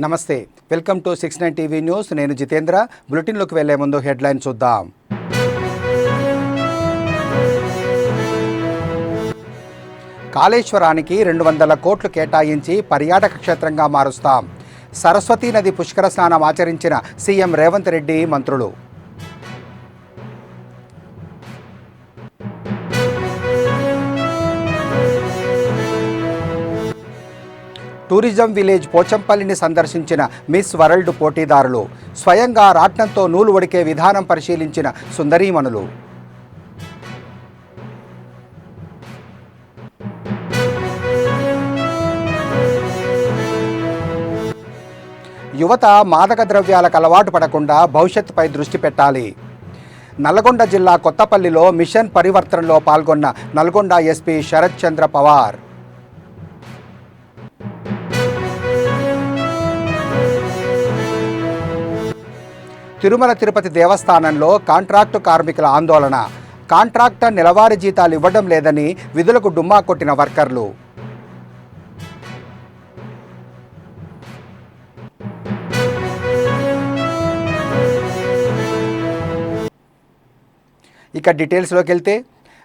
నమస్తే, welcome to 69 TV news. నేను జితేంద్ర. బులెటిన్లోకి వెళ్లే ముందు హెడ్లైన్ చూద్దాం. కాళేశ్వరానికి 200 కోట్లు కేటాయించి పర్యాటక క్షేత్రంగా మారుస్తాం. సరస్వతీ నది పుష్కర స్నానం ఆచరించిన సీఎం రేవంత్ రెడ్డి, మంత్రులు. టూరిజం విలేజ్ పోచంపల్లిని సందర్శించిన మిస్ వరల్డ్ పోటీదారులు. స్వయంగా రాట్నంతో నూలు వడికే విధానం పరిశీలించిన సుందరీమణులు. యువత మాదక ద్రవ్యాలకు అలవాటు పడకుండా భవిష్యత్తుపై దృష్టి పెట్టాలి. నల్గొండ జిల్లా కొత్తపల్లిలో మిషన్ పరివర్తనలో పాల్గొన్న నల్గొండ ఎస్పీ శరత్ చంద్ర పవార్. తిరుమల తిరుపతి దేవస్థానంలో కాంట్రాక్టు కార్మికుల ఆందోళన. కాంట్రాక్టర్ నెలవారీ జీతాలు ఇవ్వడం లేదని విధులకు డుమ్మా కొట్టిన వర్కర్లు. ఇక డీటెయిల్స్లోకి వెళ్తే,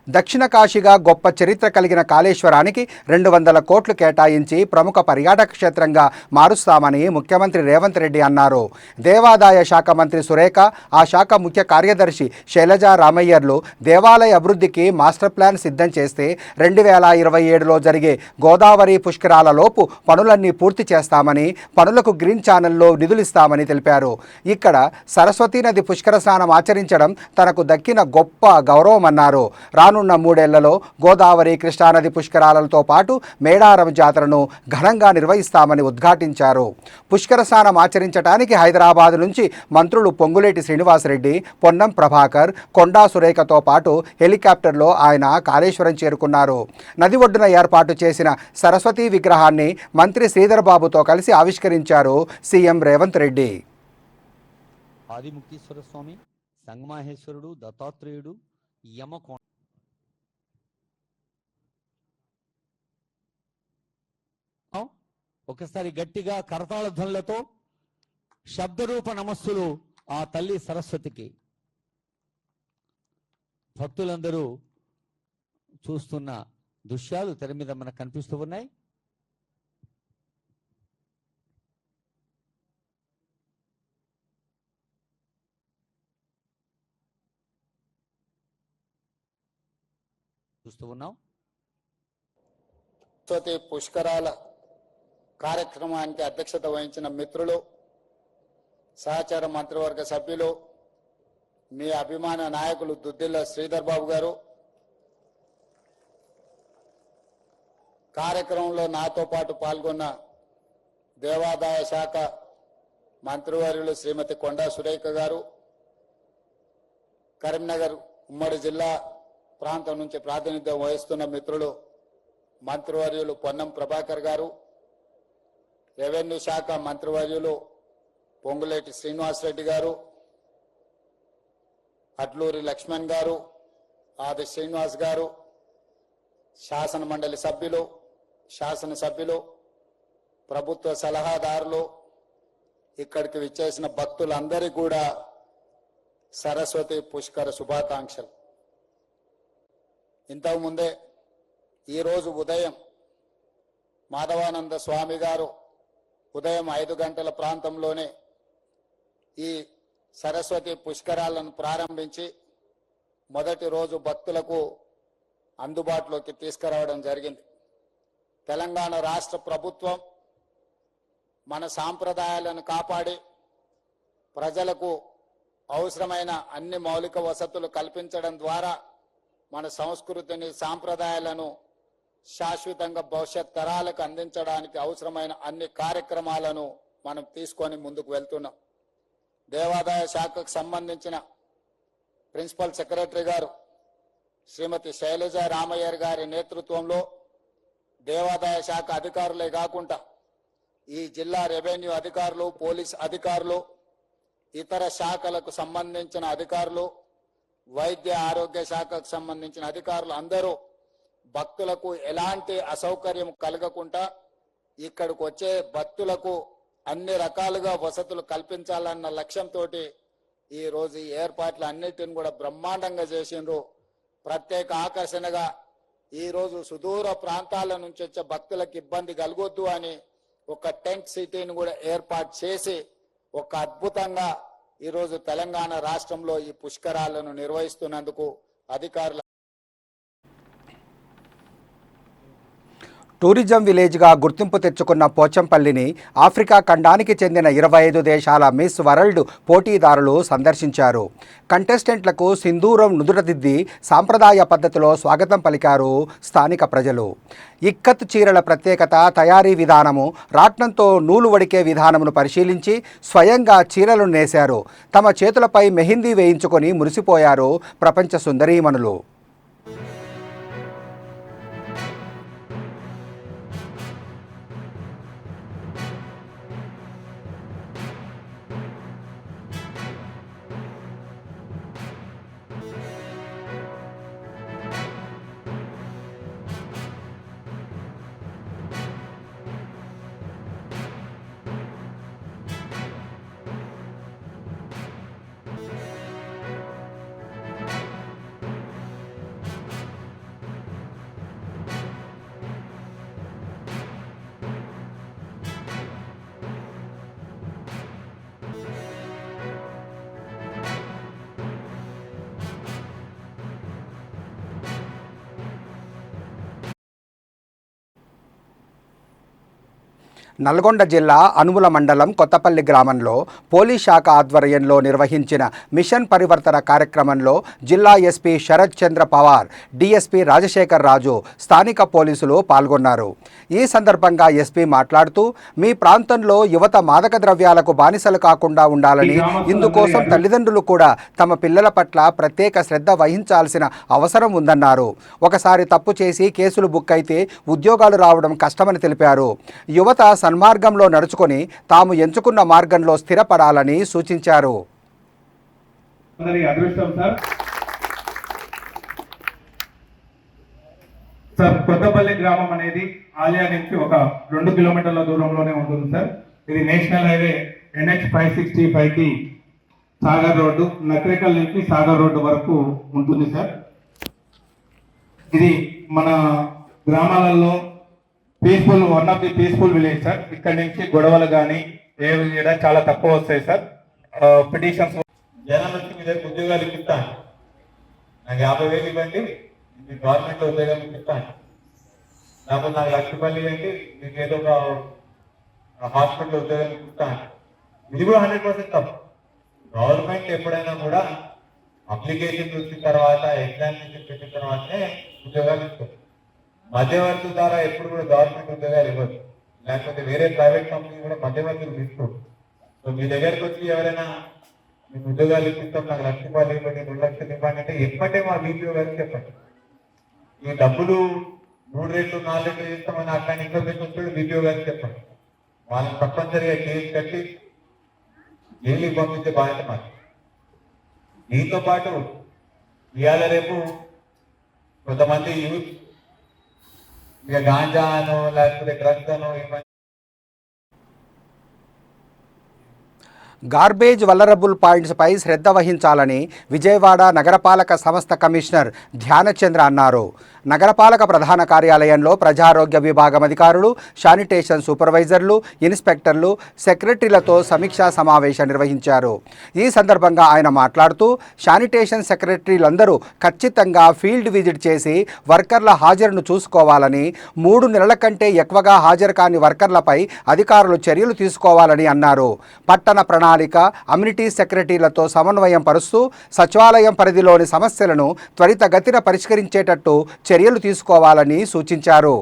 దక్షిణ కాశీగా గొప్ప చరిత్ర కలిగిన కాళేశ్వరానికి 200 కోట్లు కేటాయించి ప్రముఖ పర్యాటక క్షేత్రంగా మారుస్తామని ముఖ్యమంత్రి రేవంత్ రెడ్డి అన్నారు. దేవాదాయ శాఖ మంత్రి సురేఖ, ఆ శాఖ ముఖ్య కార్యదర్శి శైలజా రామయ్యర్లు దేవాలయ అభివృద్ధికి మాస్టర్ ప్లాన్ సిద్ధం చేస్తే 2027లో జరిగే గోదావరి పుష్కరాలలోపు పనులన్నీ పూర్తి చేస్తామని, పనులకు గ్రీన్ ఛానల్లో నిధులిస్తామని తెలిపారు. ఇక్కడ సరస్వతీ నది పుష్కర స్నానం ఆచరించడం తనకు దక్కిన గొప్ప గౌరవమన్నారు. రానున్న 3 ఏళ్లలో గోదావరి, కృష్ణానది పుష్కరాలతో పాటు మేడారం జాతరను ఘనంగా నిర్వహిస్తామని ఉద్ఘాటించారు. పుష్కర స్నానం ఆచరించడానికి హైదరాబాద్ నుంచి మంత్రులు పొంగులేటి శ్రీనివాసరెడ్డి, పొన్నం ప్రభాకర్, కొండా సురేఖతో పాటు హెలికాప్టర్లో ఆయన కాళేశ్వరం చేరుకున్నారు. నది ఒడ్డున ఏర్పాటు చేసిన సరస్వతీ విగ్రహాన్ని మంత్రి శ్రీధర్ బాబుతో కలిసి ఆవిష్కరించారు సీఎం రేవంత్ రెడ్డి. ఆదిముక్తీశ్వర స్వామి, సంగమాహేశ్వరుడు, దత్తాత్రేయుడు, యమకోణ ఒకసారి గట్టిగా కరతాళ ధ్వనులతో శబ్దరూప నమస్సులు ఆ తల్లి సరస్వతికి. భక్తులందరూ చూస్తున్న దృశ్యాలు తెర మీద మనకు కనిపిస్తూ ఉన్నాయి. చూస్తూ ఉన్నాం. సరస్వతి పుష్కరాల కార్యక్రమానికి అధ్యక్షత వహించిన మిత్రులు, సహచార మంత్రివర్గ సభ్యులు, మీ అభిమాన నాయకులు దుద్దిల్ల శ్రీధర్ బాబు గారు, కార్యక్రమంలో నాతో పాటు పాల్గొన్న దేవాదాయ శాఖ మంత్రివర్యులు శ్రీమతి కొండా సురేఖ గారు, కరీంనగర్ ఉమ్మడి జిల్లా ప్రాంతం నుంచి ప్రాతినిధ్యం వహిస్తున్న మిత్రులు మంత్రివర్యులు పొన్నం ప్రభాకర్ గారు, రెవెన్యూ శాఖ మంత్రివర్యులు పొంగులేటి శ్రీనివాసరెడ్డి గారు, అడ్లూరి లక్ష్మణ్ గారు, ఆది శ్రీనివాస్ గారు, శాసన మండలి సభ్యులు, శాసనసభ్యులు, ప్రభుత్వ సలహాదారులు, ఇక్కడికి విచ్చేసిన భక్తులందరికీ కూడా సరస్వతి పుష్కర శుభాకాంక్షలు. ఇంతకుముందే ఈరోజు ఉదయం మాధవానంద స్వామి గారు ఉదయం 5 గంటల ప్రాంతంలోనే ఈ సరస్వతి పుష్కరాలను ప్రారంభించి మొదటి రోజు భక్తులకు అందుబాటులోకి తీసుకురావడం జరిగింది. తెలంగాణ రాష్ట్ర ప్రభుత్వం మన సాంప్రదాయాలను కాపాడి ప్రజలకు అవసరమైన అన్ని మౌలిక వసతులు కల్పించడం ద్వారా మన సంస్కృతిని, సాంప్రదాయాలను శాశ్వతంగా భవిష్యత్ తరాలకు అందించడానికి అవసరమైన అన్ని కార్యక్రమాలను మనం తీసుకొని ముందుకు వెళ్తున్నాం. దేవాదాయ శాఖకు సంబంధించిన ప్రిన్సిపల్ సెక్రటరీ గారు శ్రీమతి శైలజ రామయ్యర్ గారి నేతృత్వంలో దేవాదాయ శాఖ అధికారులే కాకుండా ఈ జిల్లా రెవెన్యూ అధికారులు, పోలీస్ అధికారులు, ఇతర శాఖలకు సంబంధించిన అధికారులు, వైద్య ఆరోగ్య శాఖకు సంబంధించిన అధికారులు అందరూ భక్తులకు ఎలాంటి అసౌకర్యం కలగకుండా ఇక్కడికి వచ్చే భక్తులకు అన్ని రకాలుగా వసతులు కల్పించాలన్న లక్ష్యంతో ఈరోజు ఈ ఏర్పాట్లు అన్నిటిని కూడా బ్రహ్మాండంగా చేసిండ్రు. ప్రత్యేక ఆకర్షణగా ఈరోజు సుదూర ప్రాంతాల నుంచి వచ్చే భక్తులకు ఇబ్బంది కలగొద్దు అని ఒక టెంట్ సిటీని కూడా ఏర్పాటు చేసి ఒక అద్భుతంగా ఈరోజు తెలంగాణ రాష్ట్రంలో ఈ పుష్కరాలను నిర్వహిస్తున్నందుకు అధికారులు టూరిజం విలేజ్గా గుర్తింపు తెచ్చుకున్న పోచంపల్లిని ఆఫ్రికా ఖండానికి చెందిన 25 దేశాల మిస్ వరల్డ్ పోటీదారులు సందర్శించారు. కంటెస్టెంట్లకు సింధూరం నుదుటదిద్ది సాంప్రదాయ పద్ధతిలో స్వాగతం పలికారు స్థానిక ప్రజలు. ఇక్కత్ చీరల ప్రత్యేకత, తయారీ విధానము, రాట్నంతో నూలు వడికే విధానమును పరిశీలించి స్వయంగా చీరలు నేశారు. తమ చేతులపై మెహిందీ వేయించుకొని మురిసిపోయారు ప్రపంచ సుందరీమణులు. నల్గొండ జిల్లా అనుముల మండలం కొత్తపల్లి గ్రామంలో పోలీస్ శాఖ ఆధ్వర్యంలో నిర్వహించిన మిషన్ పరివర్తన కార్యక్రమంలో జిల్లా ఎస్పీ శరత్ చంద్ర పవార్, డిఎస్పీ రాజశేఖర్ రాజు, స్థానిక పోలీసులు పాల్గొన్నారు. ఈ సందర్భంగా ఎస్పీ మాట్లాడుతూ, మీ ప్రాంతంలో యువత మాదక ద్రవ్యాలకు బానిసలు కాకుండా ఉండాలని, ఇందుకోసం తల్లిదండ్రులు కూడా తమ పిల్లల పట్ల ప్రత్యేక శ్రద్ధ వహించాల్సిన అవసరం ఉందన్నారు. ఒకసారి తప్పు చేసి కేసులు బుక్ అయితే ఉద్యోగాలు రావడం కష్టమని తెలిపారు. యువత సన్మార్గంలో నడుచుకొని తాము ఎంచుకున్న మార్గంలో స్థిరపడాలని సూచించారు. సార్, కొత్తపల్లి గ్రామం అనేది ఆలియా నుంచి ఒక 2 కిలోమీటర్ల దూరంలోనే ఉంటుంది సార్. ఇది నేషనల్ హైవే NH 565కి సాగర్ రోడ్డు, నకరేకల్ నుంచి సాగర్ రోడ్డు వరకు ఉంటుంది సార్. ఇది మన గ్రామాలలో one of the peaceful village sir. ఇక్కడ నుంచి గొడవలు కానీ ఏవి చాలా తక్కువ వస్తాయి సార్. పిటిషన్స్ జనాలు వచ్చి మీ దగ్గర ఉద్యోగాలు ఇప్పిస్తాను, నాకు 50,000 ఇవ్వండి, మీ గవర్నమెంట్ ఉద్యోగాలు ఇప్పిస్తాను, నాకు 1,00,000 రూపాయలు ఇవ్వండి, మీకు ఏదో ఒక హాస్పిటల్ ఉద్యోగాలు ఇప్పిస్తాను. ఇది కూడా 100% తప్పు. గవర్నమెంట్ ఎప్పుడైనా కూడా అప్లికేషన్ వచ్చిన తర్వాత, ఎగ్జామినేషన్ పెట్టిన తర్వాతనే ఉద్యోగాలు ఇస్తుంది. మధ్యవర్తుల ద్వారా ఎప్పుడు కూడా గవర్నమెంట్ ఉద్యోగాలు ఇవ్వదు, లేకపోతే వేరే ప్రైవేట్ కంపెనీ కూడా మధ్యవర్తులు తీసుకోరు. సో మీ దగ్గరకు వచ్చి ఎవరైనా మీకు ఉద్యోగాలు ఇప్పిస్తాం, నాకు 1,00,000 రూపాయలు ఇవ్వండి, 2,00,000 ఇవ్వండి అంటే ఎప్పటే మా బీపీఓ గారికి చెప్పండి. ఈ డబ్బులు 3 రెట్లు 4 రెట్లు ఇస్తామని అట్లా ఇన్ఫర్మేషన్ వచ్చాడు బీపీఓ గారికి చెప్పండి. వాళ్ళని తప్పనిసరిగా కేసు కట్టి జైలుకి పంపించే బాధ్యత మాది. దీంతో పాటు ఇవాళ రేపు కొంతమంది యూత్ ఇక గాంజా అనో లేకపోతే డ్రగ్స్ అనో ఇవన్నీ గార్బేజ్ వలరబుల్ పాయింట్స్పై శ్రద్ధ వహించాలని విజయవాడ నగరపాలక సంస్థ కమిషనర్ ధ్యానచంద్ర అన్నారు. నగరపాలక ప్రధాన కార్యాలయంలో ప్రజారోగ్య విభాగం అధికారులు, శానిటేషన్ సూపర్వైజర్లు, ఇన్స్పెక్టర్లు, సెక్రటరీలతో సమీక్షా సమావేశం నిర్వహించారు. ఈ సందర్భంగా ఆయన మాట్లాడుతూ, శానిటేషన్ సెక్రటరీలందరూ ఖచ్చితంగా ఫీల్డ్ విజిట్ చేసి వర్కర్ల హాజరును చూసుకోవాలని, 3 నెలల కంటే ఎక్కువగా హాజరు కాని వర్కర్లపై అధికారులు చర్యలు తీసుకోవాలని అన్నారు. పట్టణ ప్రణాళిక, అమ్యూనిటీ సెక్రటరీలతో సమన్వయం పరుస్తూ సచివాలయం పరిధిలోని సమస్యలను త్వరితగతిన పరిష్కరించేటట్టు చర్యలు తీసుకోవాలని సూచించారు.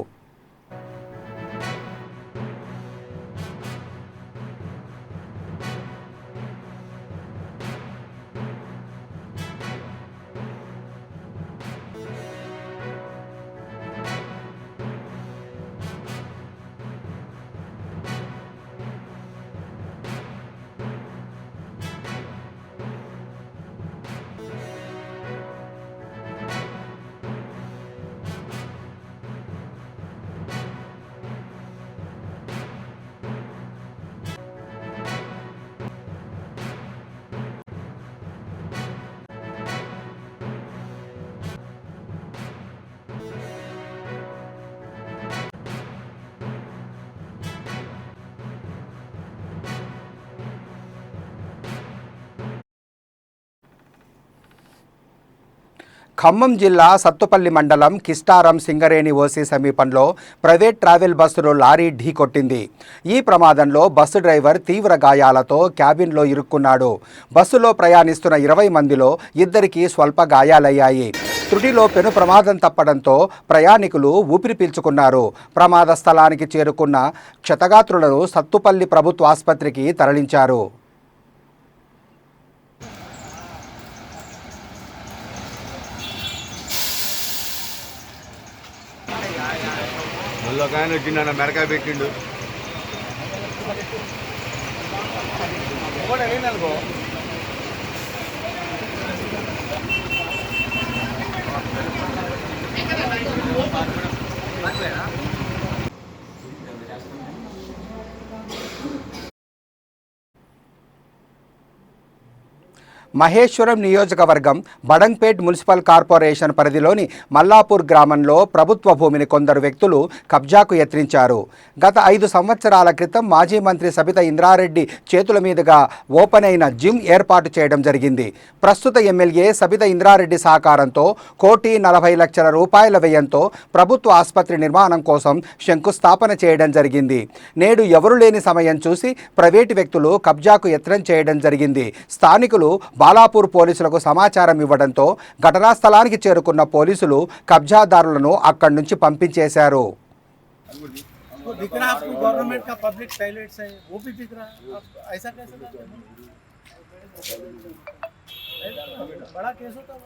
ఖమ్మం జిల్లా సత్తుపల్లి మండలం కిస్టారం సింగరేణి ఓసీ సమీపంలో ప్రైవేట్ ట్రావెల్ బస్సులో లారీ ఢీకొట్టింది. ఈ ప్రమాదంలో బస్సు డ్రైవర్ తీవ్ర గాయాలతో క్యాబిన్లో ఇరుక్కున్నాడు. బస్సులో ప్రయాణిస్తున్న 20 మందిలో 2కి స్వల్ప గాయాలయ్యాయి. త్రుటిలో పెను ప్రమాదం తప్పడంతో ప్రయాణికులు ఊపిరి పీల్చుకున్నారు. ప్రమాద స్థలానికి చేరుకున్న క్షతగాత్రులను సత్తుపల్లి ప్రభుత్వ ఆసుపత్రికి తరలించారు. మళ్ళీ ఒక ఆయన వచ్చిండు మెడకాయ పెట్టిండు. మహేశ్వరం నియోజకవర్గం బడంగ్పేట్ మున్సిపల్ కార్పొరేషన్ పరిధిలోని మల్లాపూర్ గ్రామంలో ప్రభుత్వ భూమిని కొందరు వ్యక్తులు కబ్జాకు యత్నించారు. గత 5 సంవత్సరాల క్రితం మాజీ మంత్రి సబితా ఇంద్రారెడ్డి చేతుల మీదుగా ఓపెన్ అయిన జిమ్ ఏర్పాటు చేయడం జరిగింది. ప్రస్తుత ఎమ్మెల్యే సబితా ఇంద్రారెడ్డి సహకారంతో ₹1,40,00,000 వ్యయంతో ప్రభుత్వ ఆసుపత్రి నిర్మాణం కోసం శంకుస్థాపన చేయడం జరిగింది. నేడు ఎవరు లేని సమయం చూసి ప్రైవేటు వ్యక్తులు కబ్జాకు యత్నం చేయడం జరిగింది. స్థానికులు బాలాపూర్ పోలీసులకు సమాచారం ఇవ్వడంతో ఘటనా స్థలానికి చేరుకున్న పోలీసులు కబ్జాదారులను అక్కడి నుంచి పంపించేశారు. दिख रहा है आपको गवर्नमेंट का पब्लिक टॉयलेट्स है वो भी दिख रहा है ऐसा कैसे बड़ा केस होता है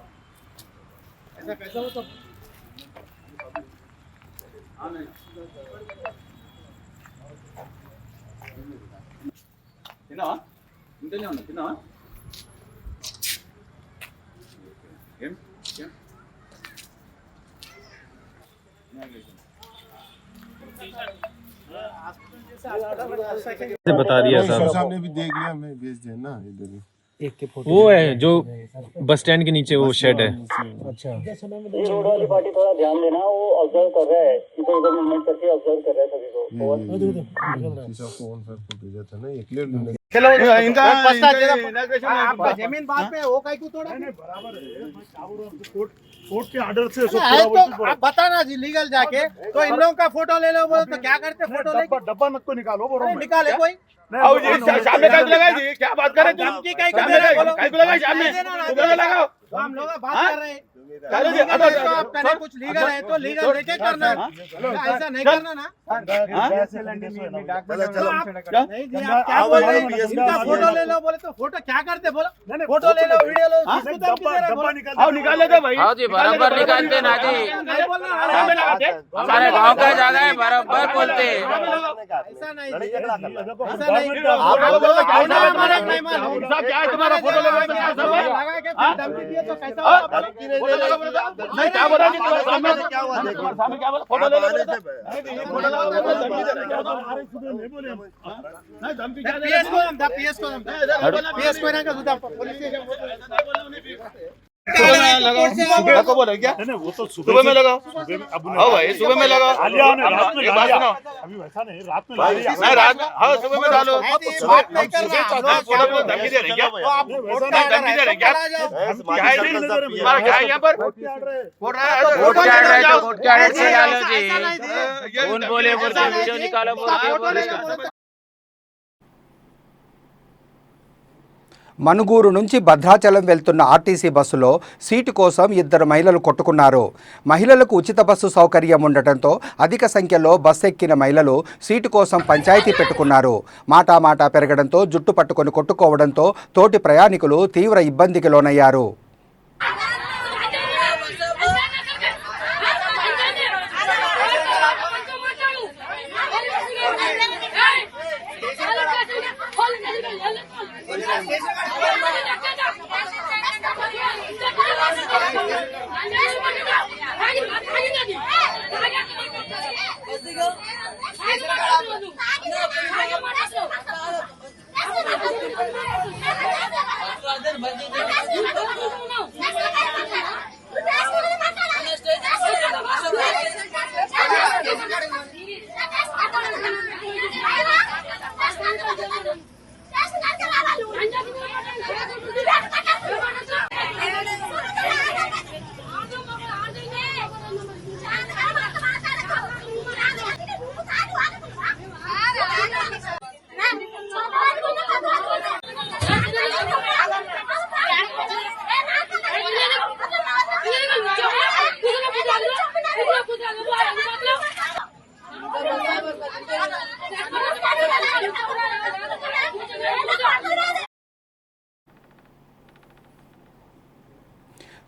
ऐसा कैसे होता बता दिया साहब, सामने भी देख लिया, मैं भेज दिया ना इधर ही। वो है जो बस स्टैंड के नीचे वो शेड है। अच्छा ये रोड वाली पार्टी थोड़ा ध्यान देना, वो ऑब्जर्व कर रहा है, इधर उधर मूवमेंट करके ऑब्जर्व कर रहा है सभी को। शीशा फोन सर को भेजा था ना, ये क्लियर चलो इनका आपका जमीन बात पे वो काई को तोड़ा बराबर है कोर्ट के ऑर्डर से तो आप बताना जी लीगल जाके तो इन लोगों का फोटो ले लो बोलो तो क्या करते फोटो लेके डब्बा मत को निकालो बोलो निकाले कोई आओ जी सामने काई लगाई जी क्या बात कर रहे हैं धमकी काई को लगाई सामने लगाओ हम लोग बात कर रहे हैं चलो जी आपका नहीं कुछ लीगल है तो लीगल लेके करना ऐसा नहीं करना ना नहीं जी आप क्या बोल रहे हैं इनका फोटो ले लो बोले तो फोटो क्या करते बोलो फोटो ले लो वीडियो लो आओ निकाल लेते भाई आओ जी बराबर निकालते ना जी हमारे गांव का जगह है बराबर बोलते ऐसा नहीं ऐसा नहीं आप लोग हमारा नहीं मालूम क्या है तुम्हारा फोटो लगा के धमकी दिए तो कैसा नहीं क्या बोला जी सामने क्या हुआ देखो सामने क्या बोला फोटो ले लो फोटो लगा नहीं बोले नहीं धमकी क्या दे पीएस को ना का सुधा पुलिस को बोले क्या वो तो सुबह में लगाओ हाँ भाई सुबह में लगाओ अभी वैसा नहीं रात में नहीं रात में हाँ सुबह में डालो धमकी दे रहे क्या धमकी दे रहे क्या क्या है यहाँ पर बोले वीडियो निकालो మనుగూరు నుంచి భద్రాచలం వెళ్తున్న ఆర్టీసీ బస్సులో సీటు కోసం 2 మహిళలు కొట్టుకున్నారు. మహిళలకు ఉచిత బస్సు సౌకర్యం ఉండటంతో అధిక సంఖ్యలో బస్సు ఎక్కిన మహిళలు సీటు కోసం పంచాయతీ పెట్టుకున్నారు. మాటా పెరగడంతో జుట్టు పట్టుకొని కొట్టుకోవడంతో తోటి ప్రయాణికులు తీవ్ర ఇబ్బందికి లోనయ్యారు.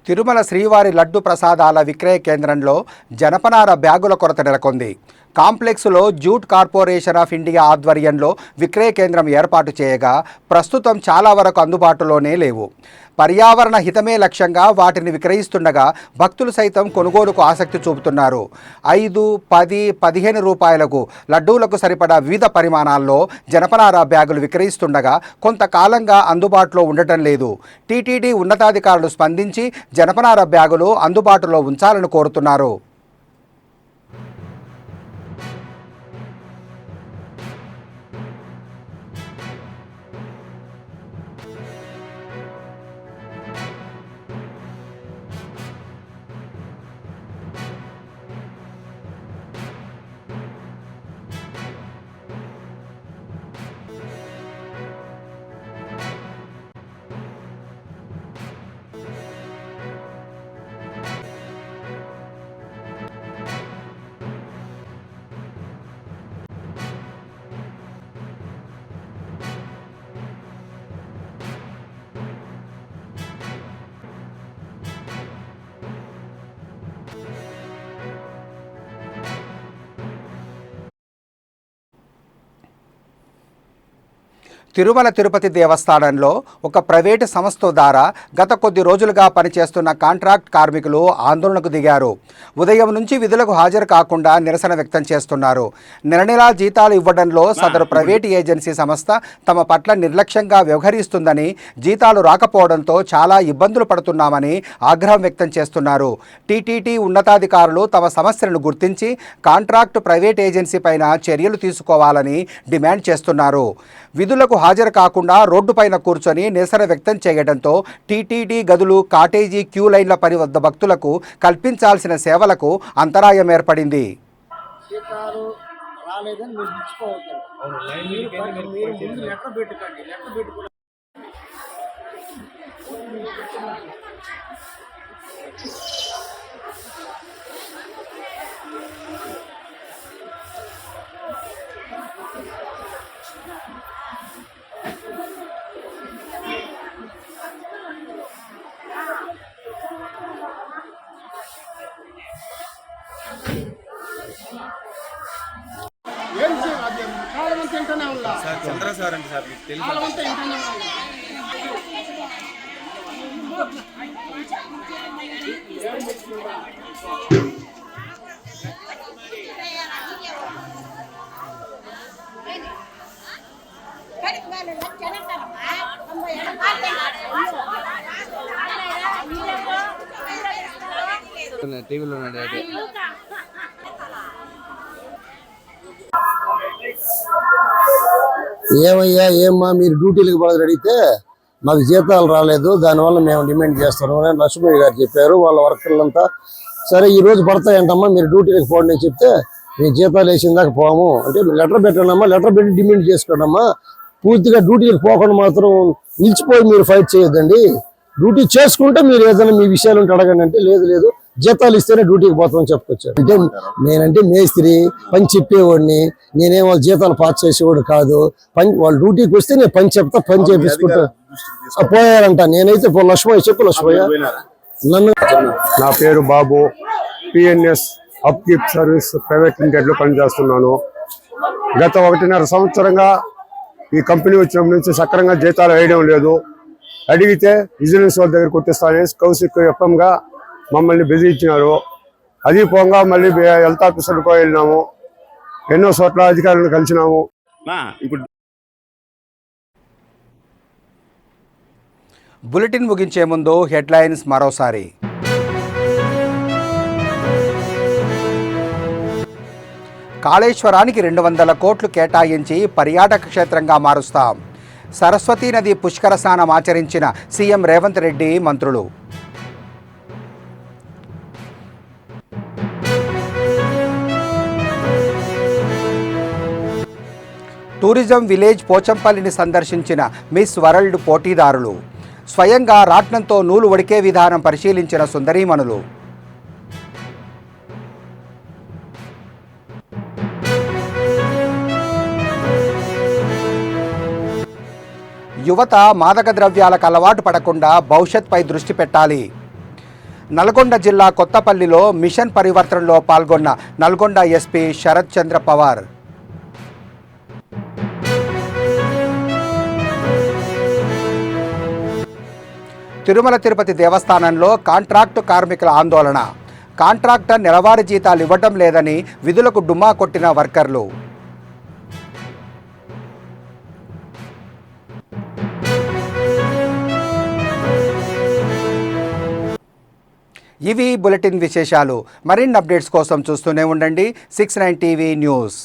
తిరుమల శ్రీవారి లడ్డు ప్రసాదాల విక్రయ కేంద్రంలో జనపనార బ్యాగుల కొరత నెలకొంది. కాంప్లెక్స్లో జూట్ కార్పొరేషన్ ఆఫ్ ఇండియా ఆధ్వర్యంలో విక్రయ కేంద్రం ఏర్పాటు చేయగా ప్రస్తుతం చాలా వరకు అందుబాటులోనే లేవు. పర్యావరణ హితమే లక్ష్యంగా వాటిని విక్రయిస్తుండగా భక్తులు సైతం కొనుగోలుకు ఆసక్తి చూపుతున్నారు. 5, 10, 15 రూపాయలకు లడ్డూలకు సరిపడా వివిధ పరిమాణాల్లో జనపనార బ్యాగులు విక్రయిస్తుండగా కొంతకాలంగా అందుబాటులో ఉండటం లేదు. టీటీడీ ఉన్నతాధికారులు స్పందించి జనపనార బ్యాగులు అందుబాటులో ఉంచాలని కోరుతున్నారు. తిరుమల తిరుపతి దేవస్థానంలో ఒక ప్రైవేటు సంస్థ ద్వారా గత కొద్ది రోజులుగా పనిచేస్తున్న కాంట్రాక్ట్ కార్మికులు ఆందోళనకు దిగారు. ఉదయం నుంచి విధులకు హాజరు కాకుండా నిరసన వ్యక్తం చేస్తున్నారు. నెల జీతాలు ఇవ్వడంలో సదరు ప్రైవేటు ఏజెన్సీ సంస్థ తమ పట్ల నిర్లక్ష్యంగా వ్యవహరిస్తుందని, జీతాలు రాకపోవడంతో చాలా ఇబ్బందులు పడుతున్నామని ఆగ్రహం వ్యక్తం చేస్తున్నారు. టీటీడీ ఉన్నతాధికారులు తమ సమస్యలను గుర్తించి కాంట్రాక్ట్ ప్రైవేట్ ఏజెన్సీ పైన చర్యలు తీసుకోవాలని డిమాండ్ చేస్తున్నారు. విధులకు హాజరు కాకుండా రోడ్డుపైన కూర్చొని నిరసన వ్యక్తం చేయడంతో టీటీడీ గదులు, కాటేజీ, క్యూ లైన్ల పని వద్ద భక్తులకు కల్పించాల్సిన సేవలకు అంతరాయం ఏర్పడింది. టీవీలో ఏమయ్యా ఏమ్మా మీరు డ్యూటీలకు బదులు అడిగితే మాకు జీతాలు రాలేదు, దానివల్ల మేము డిమాండ్ చేస్తున్నాం అని లక్ష్మయ్య గారు చెప్పారు. వాళ్ళ వర్కర్లంతా సరే ఈ రోజు పడతాయంటమ్మా మీరు డ్యూటీలకు పోండి అని చెప్తే మేము జీతాలు వేసిన దాకా పోము అంటే లెటర్ పెట్టండమ్మా, లెటర్ పెట్టి డిమాండ్ చేసుకోండమ్మా. పూర్తిగా డ్యూటీలకు పోకుండా మాత్రం నిలిచిపోయి మీరు ఫైట్ చేయొద్దండి. డ్యూటీ చేసుకుంటే మీరు ఏదైనా మీ విషయాలు ఉంటే అడగండి అంటే లేదు జీతాలు ఇస్తేనే డ్యూటీకి పోతామని చెప్పుకొచ్చారు. అంటే నేనంటే మేస్త్రి పని చెప్పేవాడిని, నేనేం వాళ్ళ జీతాలు పాస్ చేసేవాడు కాదు. వాళ్ళు డ్యూటీకి వస్తే నేను పని చెప్తా, పని చేపించుకుంటా పోయారంట. నేనైతే లక్ష్మయ్య చెప్పు లక్ష్మయ్య నన్ను. నా పేరు Babu, PNS upkeep service private limited లో పనిచేస్తున్నాను. గత 1.5 సంవత్సరంగా ఈ కంపెనీ వచ్చినప్పటి నుంచి సక్రంగా జీతాలు వేయడం లేదు. అడిగితే విజిలెన్స్ వాళ్ళ దగ్గర కొట్టిస్తానే కౌశిక్ ఎఫ్ఎంగా మమ్మల్ని బెదిరించినారు. అది పోగా మళ్ళీ హెల్త్ ఆఫీసర్కి వెళ్ళినాము, ఎన్నో చోట్ల అధికారులను కలిసినాము. బులెటిన్ ముగించే ముందు హెడ్లైన్స్ మరోసారి. కాళేశ్వరానికి 200 కోట్లు కేటాయించి పర్యాటక క్షేత్రంగా మారుస్తాం. సరస్వతీ నది పుష్కర స్నానం ఆచరించిన సీఎం రేవంత్ రెడ్డి, మంత్రులు. టూరిజం విలేజ్ పోచంపల్లిని సందర్శించిన మిస్ వరల్డ్ పోటీదారులు. స్వయంగా రాట్నంతో నూలు వడికే విధానం పరిశీలించిన సుందరీమణులు. యువత మాదక ద్రవ్యాలకు అలవాటు పడకుండా భవిష్యత్పై దృష్టి పెట్టాలి. నల్గొండ జిల్లా కొత్తపల్లిలో మిషన్ పరివర్తనలో పాల్గొన్న నల్గొండ ఎస్పీ శరత్ చంద్ర పవార్. తిరుమల తిరుపతి దేవస్థానంలో కాంట్రాక్టు కార్మికుల ఆందోళన. కాంట్రాక్టర్ నెలవారీ జీతాలు ఇవ్వడం లేదని విధులకు డుమ్మా కొట్టిన వర్కర్లు. ఇవి బులెటిన్ విశేషాలు. మరిన్ని అప్డేట్స్ కోసం చూస్తూనే ఉండండి 69 టీవీ న్యూస్.